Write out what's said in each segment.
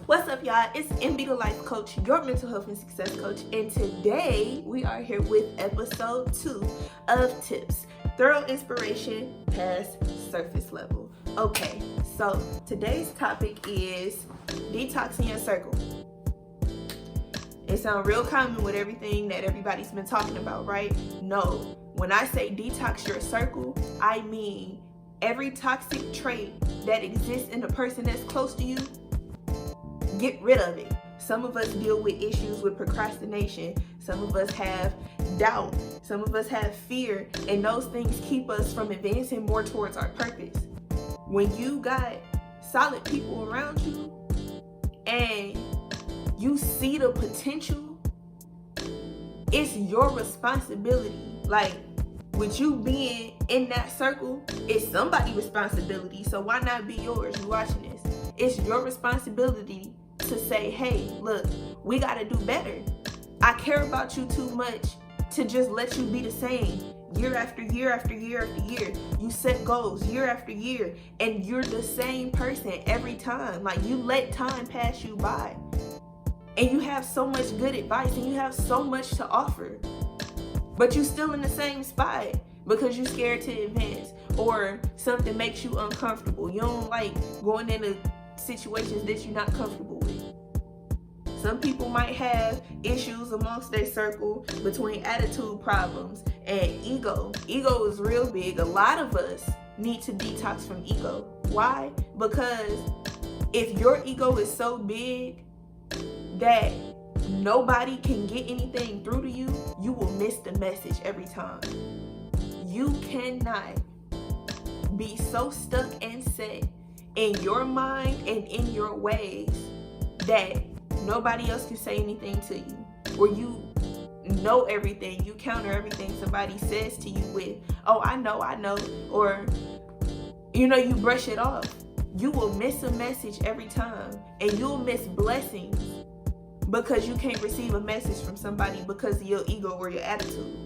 What's up, y'all? It's MB the Life Coach, your mental health and success coach, and today we are here with episode 2 of Tips, Thorough Inspiration Past Surface Level. Okay, so today's topic is detoxing your circle. It sounds real common with everything that everybody's been talking about, right? No, when I say detox your circle, I mean every toxic trait that exists in the person that's close to you, get rid of it. Some of us deal with issues with procrastination. Some of us have doubt. Some of us have fear, and those things keep us from advancing more towards our purpose. When you got solid people around you and you see the potential, it's your responsibility. Like, with you being in that circle, it's somebody's responsibility. So why not be yours? You watching this? It's your responsibility to say, hey, look, we got to do better. I care about you too much to just let you be the same year after year after year after year. You set goals year after year, and you're the same person every time. Like, you let time pass you by. And you have so much good advice, and you have so much to offer, but you're still in the same spot because you're scared to advance, or something makes you uncomfortable. You don't like going into situations that you're not comfortable with. Some people might have issues amongst their circle between attitude problems and ego. Ego is real big. A lot of us need to detox from ego. Why? Because if your ego is so big that nobody can get anything through to you, you will miss the message every time. You cannot be so stuck and set in your mind and in your ways that nobody else can say anything to you, or you know everything, you counter everything somebody says to you with, oh, I know, or you brush it off. You will miss a message every time, and you'll miss blessings because you can't receive a message from somebody because of your ego or your attitude.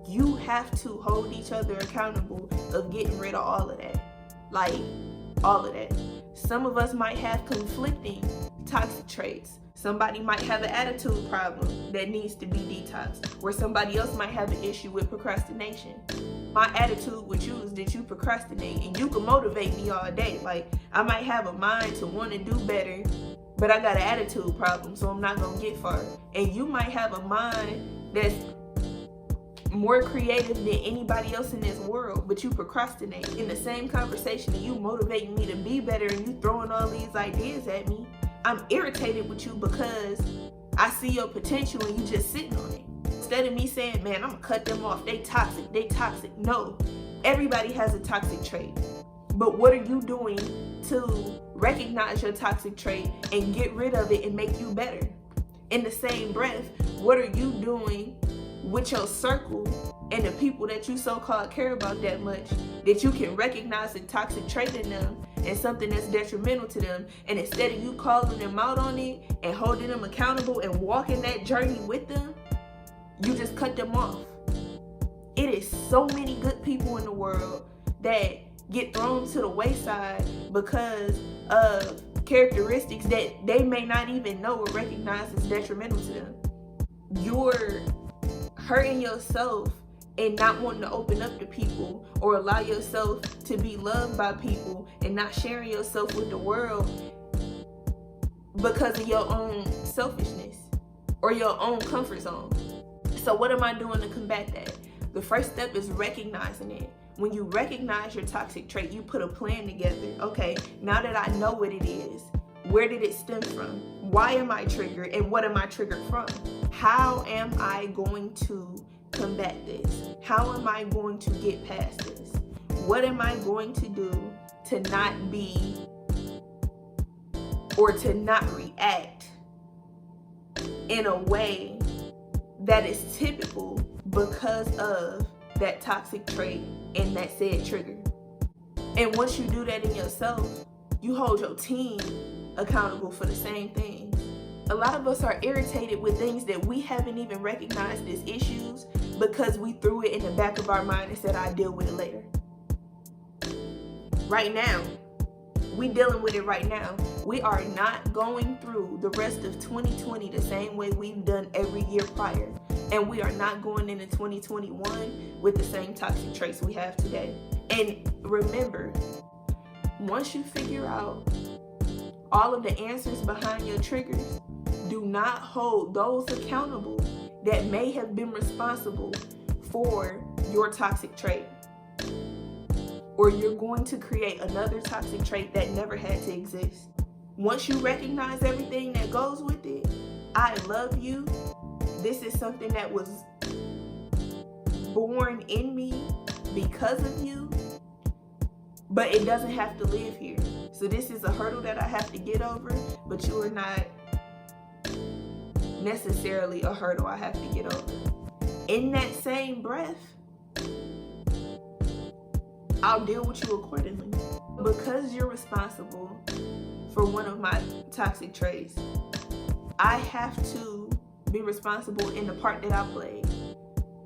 You have to hold each other accountable of getting rid of all of that. Like, all of that. Some of us might have conflicting toxic traits. Somebody might have an attitude problem that needs to be detoxed, where somebody else might have an issue with procrastination. My attitude with you is that you procrastinate, and you can motivate me all day. Like, I might have a mind to want to do better, but I got an attitude problem, so I'm not going to get far. And you might have a mind that's more creative than anybody else in this world, but you procrastinate. In the same conversation, and you motivating me to be better, and you throwing all these ideas at me, I'm irritated with you because I see your potential and you just sitting on it. Instead of me saying, man, I'm gonna cut them off, they toxic. No, everybody has a toxic trait. But what are you doing to recognize your toxic trait and get rid of it and make you better? In the same breath, what are you doing with your circle and the people that you so-called care about that much, that you can recognize a toxic trait in them and something that's detrimental to them, and instead of you calling them out on it and holding them accountable and walking that journey with them, you just cut them off. It is so many good people in the world that get thrown to the wayside because of characteristics that they may not even know or recognize as detrimental to them. You're hurting yourself and not wanting to open up to people or allow yourself to be loved by people, and not sharing yourself with the world because of your own selfishness or your own comfort zone. So what am I doing to combat that? The first step is recognizing it. When you recognize your toxic trait, you put a plan together. Okay, now that I know what it is, where did it stem from? Why am I triggered, and what am I triggered from? How am I going to combat this? How am I going to get past this? What am I going to do to not be, or to not react in a way that is typical because of that toxic trait and that said trigger? And once you do that in yourself, you hold your team accountable for the same thing. A lot of us are irritated with things that we haven't even recognized as issues because we threw it in the back of our mind and said, I'll deal with it later. Right now, We dealing with it right now. We are not going through the rest of 2020 the same way we've done every year prior. And we are not going into 2021 with the same toxic traits we have today. And remember, once you figure out all of the answers behind your triggers, do not hold those accountable that may have been responsible for your toxic trait. Or you're going to create another toxic trait that never had to exist. Once you recognize everything that goes with it, I love you. This is something that was born in me because of you, but it doesn't have to live here. So this is a hurdle that I have to get over, but you are not necessarily a hurdle I have to get over. In that same breath, I'll deal with you accordingly. Because you're responsible for one of my toxic traits, I have to be responsible in the part that I played.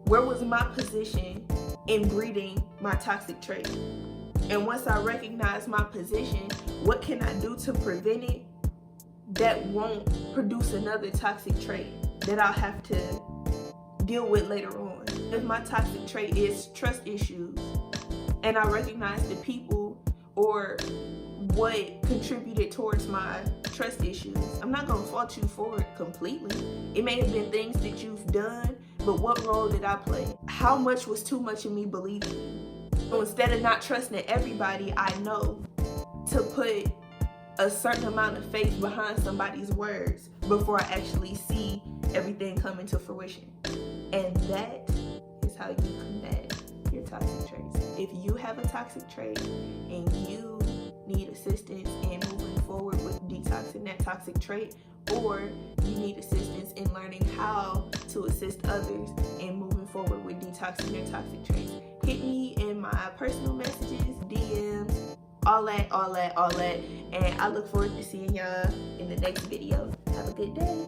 Where was my position in breeding my toxic trait? And once I recognize my position, what can I do to prevent it that won't produce another toxic trait that I'll have to deal with later on? If my toxic trait is trust issues, and I recognize the people or what contributed towards my trust issues, I'm not going to fault you for it completely. It may have been things that you've done, but what role did I play? How much was too much of me believing you? So instead of not trusting everybody, I know to put a certain amount of faith behind somebody's words before I actually see everything come into fruition. And that is how you combat your toxic traits. If you have a toxic trait and you need assistance in moving forward with detoxing that toxic trait, or you need assistance in learning how to assist others in moving forward with detoxing their toxic traits, hit me in my personal messages, DMs, all that. And I look forward to seeing y'all in the next video. Have a good day.